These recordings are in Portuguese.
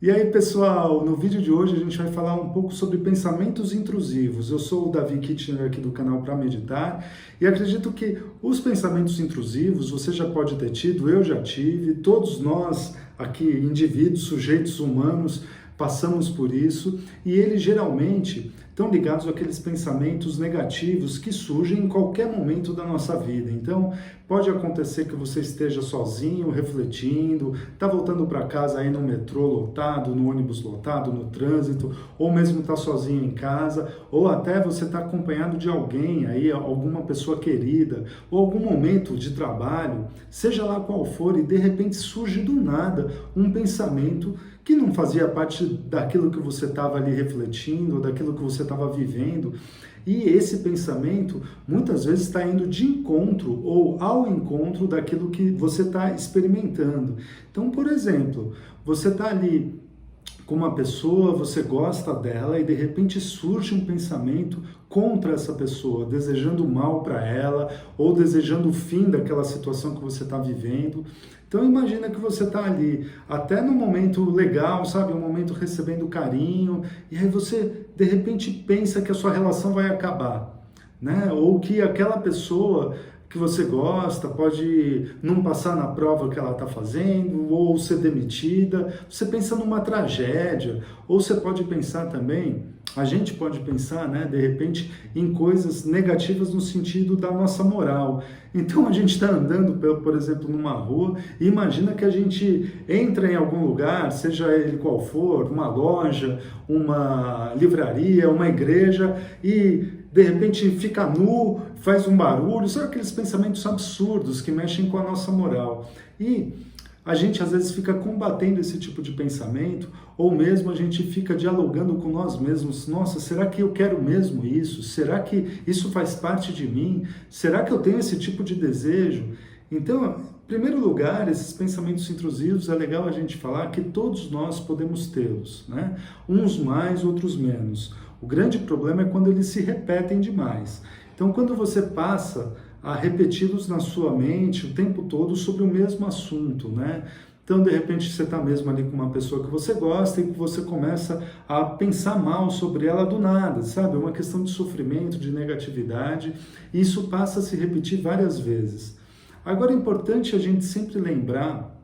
E aí, pessoal, no vídeo de hoje a gente vai falar um pouco sobre pensamentos intrusivos. Eu sou o Davi Kittner aqui do canal Para Meditar e acredito que os pensamentos intrusivos você já pode ter tido, eu já tive, todos nós aqui, indivíduos, sujeitos humanos, passamos por isso e eles geralmente estão ligados àqueles pensamentos negativos que surgem em qualquer momento da nossa vida. Então, pode acontecer que você esteja sozinho, refletindo, está voltando para casa aí no metrô lotado, no ônibus lotado, no trânsito, ou mesmo está sozinho em casa, ou até você está acompanhado de alguém aí, alguma pessoa querida, ou algum momento de trabalho, seja lá qual for, e de repente surge do nada um pensamento que não fazia parte daquilo que você estava ali refletindo, daquilo que você estava vivendo. E esse pensamento muitas vezes está indo de encontro ou ao encontro daquilo que você está experimentando. Então, por exemplo, você está ali com uma pessoa, você gosta dela e de repente surge um pensamento contra essa pessoa, desejando mal para ela ou desejando o fim daquela situação que você está vivendo. Então imagina que você está ali, até no momento legal, sabe, um momento recebendo carinho, e aí você de repente pensa que a sua relação vai acabar, né? Ou que aquela pessoa que você gosta pode não passar na prova que ela está fazendo, ou ser demitida. Você pensa numa tragédia, ou você pode pensar também, a gente pode pensar, né, de repente, em coisas negativas no sentido da nossa moral. Então a gente está andando, por exemplo, numa rua, e imagina que a gente entra em algum lugar, seja ele qual for, uma loja, uma livraria, uma igreja, e de repente fica nu, faz um barulho, são aqueles pensamentos absurdos que mexem com a nossa moral. E a gente às vezes fica combatendo esse tipo de pensamento, ou mesmo a gente fica dialogando com nós mesmos. Nossa, será que eu quero mesmo isso? Será que isso faz parte de mim? Será que eu tenho esse tipo de desejo? Então, em primeiro lugar, esses pensamentos intrusivos, é legal a gente falar que todos nós podemos tê-los, né? Uns mais, outros menos. O grande problema é quando eles se repetem demais. Então, quando você passa a repeti-los na sua mente o tempo todo sobre o mesmo assunto, né? Então, de repente, você está mesmo ali com uma pessoa que você gosta e que você começa a pensar mal sobre ela do nada, sabe? É uma questão de sofrimento, de negatividade, e isso passa a se repetir várias vezes. Agora, é importante a gente sempre lembrar,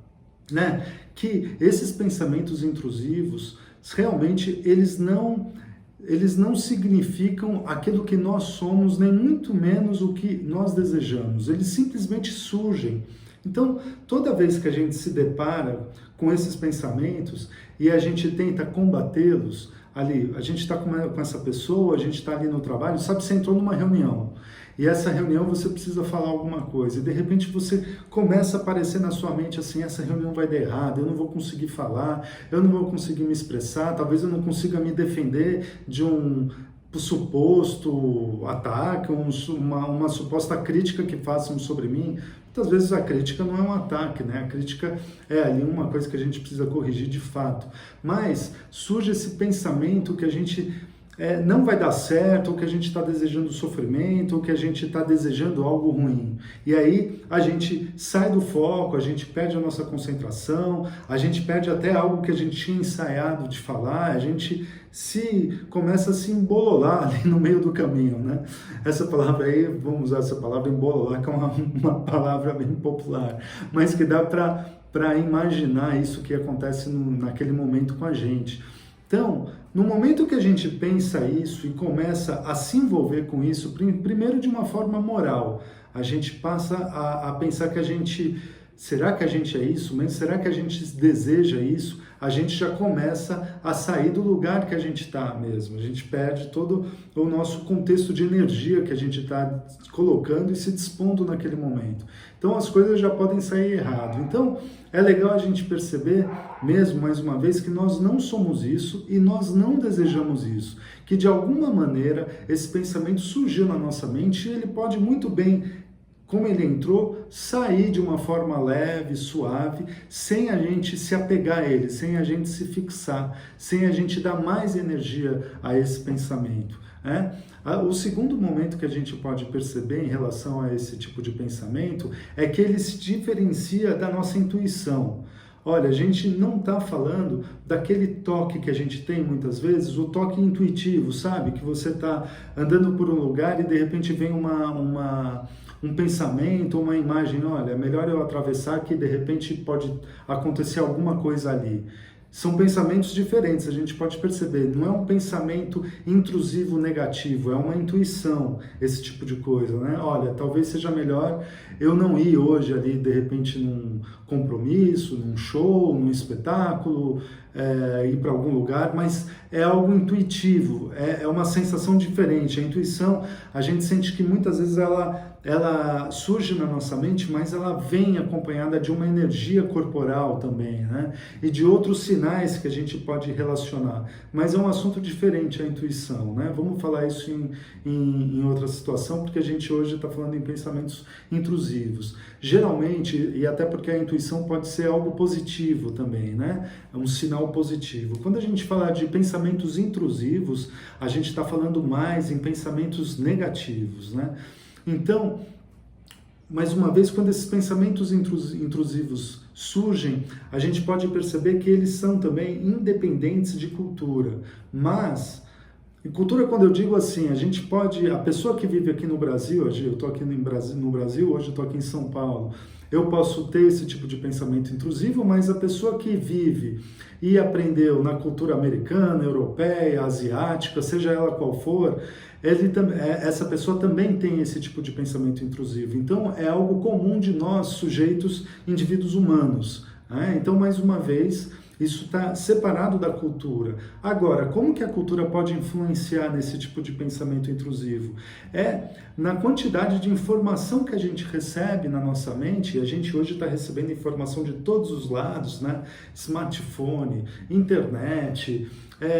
né, que esses pensamentos intrusivos, realmente, eles não significam aquilo que nós somos, nem muito menos o que nós desejamos. Eles simplesmente surgem. Então, toda vez que a gente se depara com esses pensamentos e a gente tenta combatê-los, ali, a gente está com essa pessoa, a gente está ali no trabalho, sabe, você entrou numa reunião, e essa reunião você precisa falar alguma coisa, e de repente você começa a aparecer na sua mente assim, essa reunião vai dar errado, eu não vou conseguir falar, eu não vou conseguir me expressar, talvez eu não consiga me defender de um suposto ataque, uma suposta crítica que façam sobre mim. Muitas vezes a crítica não é um ataque, né? A crítica é ali uma coisa que a gente precisa corrigir de fato. Mas surge esse pensamento que a gente não vai dar certo, ou que a gente está desejando sofrimento, ou que a gente está desejando algo ruim. E aí a gente sai do foco, a gente perde a nossa concentração, a gente perde até algo que a gente tinha ensaiado de falar, a gente começa a se embololar ali no meio do caminho, né? Essa palavra aí, vamos usar essa palavra embololar, que é uma palavra bem popular, mas que dá para imaginar isso que acontece naquele momento com a gente. Então, no momento que a gente pensa isso e começa a se envolver com isso, primeiro de uma forma moral, a gente passa a pensar que será que a gente é isso? Mas será que a gente deseja isso? A gente já começa a sair do lugar que a gente está mesmo. A gente perde todo o nosso contexto de energia que a gente está colocando e se dispondo naquele momento. Então as coisas já podem sair errado. Então é legal a gente perceber mesmo, mais uma vez, que nós não somos isso e nós não desejamos isso. Que de alguma maneira esse pensamento surgiu na nossa mente e ele pode muito bem, como ele entrou, sair de uma forma leve, suave, sem a gente se apegar a ele, sem a gente se fixar, sem a gente dar mais energia a esse pensamento, né? O segundo momento que a gente pode perceber em relação a esse tipo de pensamento é que ele se diferencia da nossa intuição. Olha, a gente não está falando daquele toque que a gente tem muitas vezes, o toque intuitivo, sabe? Que você está andando por um lugar e de repente vem um pensamento, uma imagem, olha, é melhor eu atravessar que de repente pode acontecer alguma coisa ali. São pensamentos diferentes, a gente pode perceber, não é um pensamento intrusivo negativo, é uma intuição, esse tipo de coisa, né? Olha, talvez seja melhor eu não ir hoje ali, de repente, num compromisso, num show, num espetáculo, ir para algum lugar, mas é algo intuitivo, é uma sensação diferente. A intuição, a gente sente que muitas vezes ela surge na nossa mente, mas ela vem acompanhada de uma energia corporal também, né? E de outros sinais que a gente pode relacionar. Mas é um assunto diferente a intuição, né? Vamos falar isso em outra situação, porque a gente hoje está falando em pensamentos intrusivos. Geralmente, e até porque a intuição pode ser algo positivo também, né? É um sinal positivo. Quando a gente fala de pensamentos intrusivos, a gente está falando mais em pensamentos negativos, né? Então, mais uma vez, quando esses pensamentos intrusivos surgem, a gente pode perceber que eles são também independentes de cultura. Mas, em cultura, quando eu digo assim, a pessoa que vive aqui no Brasil, hoje eu estou aqui no Brasil, hoje eu estou aqui em São Paulo, eu posso ter esse tipo de pensamento intrusivo, mas a pessoa que vive e aprendeu na cultura americana, europeia, asiática, seja ela qual for, essa pessoa também tem esse tipo de pensamento intrusivo. Então, é algo comum de nós, sujeitos, indivíduos humanos, né? Então, mais uma vez, isso está separado da cultura. Agora, como que a cultura pode influenciar nesse tipo de pensamento intrusivo? É na quantidade de informação que a gente recebe na nossa mente, e a gente hoje está recebendo informação de todos os lados, né? Smartphone, internet,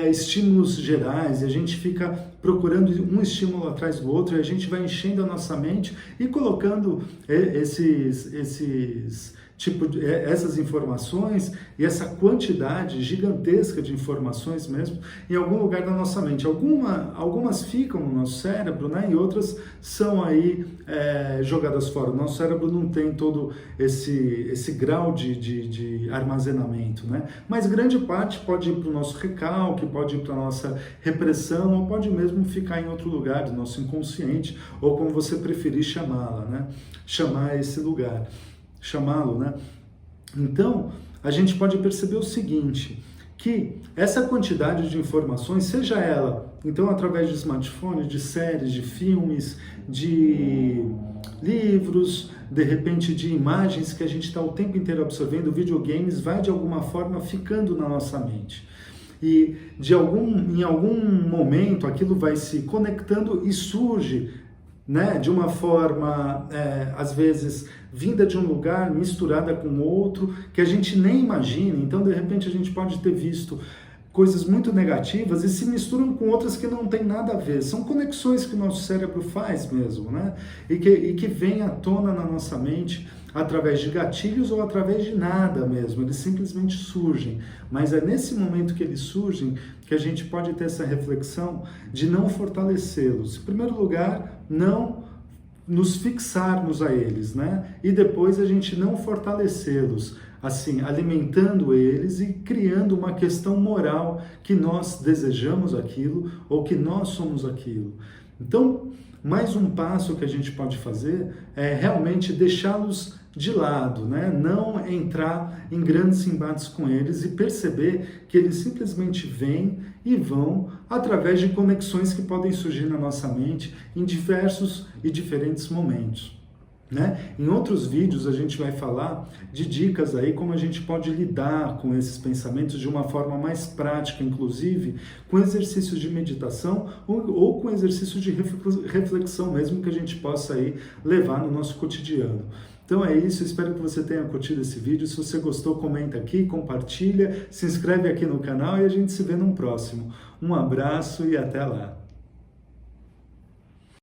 estímulos gerais, e a gente fica procurando um estímulo atrás do outro, e a gente vai enchendo a nossa mente e colocando essas informações e essa quantidade gigantesca de informações mesmo em algum lugar da nossa mente. Algumas ficam no nosso cérebro, né? E outras são aí jogadas fora. O nosso cérebro não tem todo esse grau de armazenamento, né? Mas grande parte pode ir para o nosso recalque, pode ir para a nossa repressão, ou pode mesmo ficar em outro lugar do nosso inconsciente, ou como você preferir chamá-la, né? Chamá-lo, né? Então, a gente pode perceber o seguinte, que essa quantidade de informações, seja ela, então, através de smartphone, de séries, de filmes, de livros, de repente de imagens que a gente está o tempo inteiro absorvendo, videogames, vai de alguma forma ficando na nossa mente. E em algum momento aquilo vai se conectando e surge, né, de uma forma, às vezes, vinda de um lugar, misturada com outro, que a gente nem imagina. Então, de repente, a gente pode ter visto coisas muito negativas e se misturam com outras que não tem nada a ver. São conexões que o nosso cérebro faz mesmo, né? E que vem à tona na nossa mente através de gatilhos ou através de nada mesmo. Eles simplesmente surgem. Mas é nesse momento que eles surgem que a gente pode ter essa reflexão de não fortalecê-los. Em primeiro lugar, não nos fixarmos a eles, né? E depois a gente não fortalecê-los, assim, alimentando eles e criando uma questão moral que nós desejamos aquilo ou que nós somos aquilo. Então, mais um passo que a gente pode fazer é realmente deixá-los de lado, né? Não entrar em grandes embates com eles e perceber que eles simplesmente vêm e vão através de conexões que podem surgir na nossa mente em diversos e diferentes momentos, né? Em outros vídeos a gente vai falar de dicas aí como a gente pode lidar com esses pensamentos de uma forma mais prática, inclusive com exercícios de meditação ou com exercícios de reflexão mesmo que a gente possa aí levar no nosso cotidiano. Então é isso, espero que você tenha curtido esse vídeo. Se você gostou, comenta aqui, compartilha, se inscreve aqui no canal e a gente se vê num próximo. Um abraço e até lá!